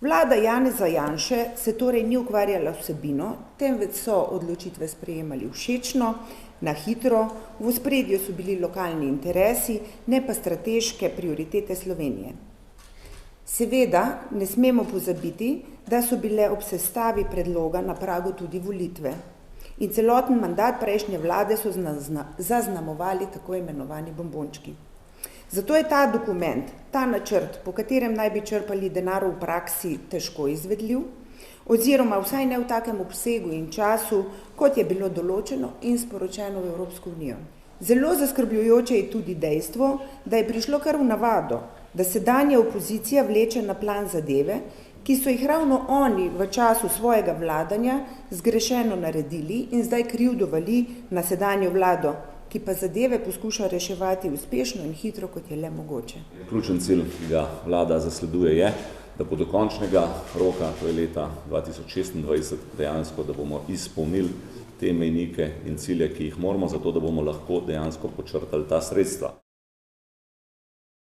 Vlada Janeza Janše se torej ni ukvarjala vsebino, temveč so odločitve sprejemali všečno, na hitro, v ospredju so bili lokalni interesi, ne pa strateške prioritete Slovenije. Seveda ne smemo pozabiti, da so bile ob sestavi predloga na pragu tudi volitve in celoten mandat prejšnje vlade so zaznamovali tako imenovani bombončki. Zato je ta dokument, ta načrt, po katerem naj bi črpali denar v praksi, težko izvedljiv, oziroma vsaj ne v takem obsegu in času, kot je bilo določeno in sporočeno v Evropsko unijo. Zelo zaskrbljujoče je tudi dejstvo, da je prišlo kar v navado, da sedanja opozicija vleče na plan zadeve, ki so jih ravno oni v času svojega vladanja zgrešeno naredili in zdaj krivdo vali na sedanjo vlado, ki pa zadeve poskuša reševati uspešno in hitro, kot je le mogoče. Ključen cilj, ki ga vlada zasleduje, je, da bo do končnega roka, to je leta 2026, dejansko, da bomo izpolnili te mejnike in cilje, ki jih moramo, zato da bomo lahko dejansko počrtali ta sredstva.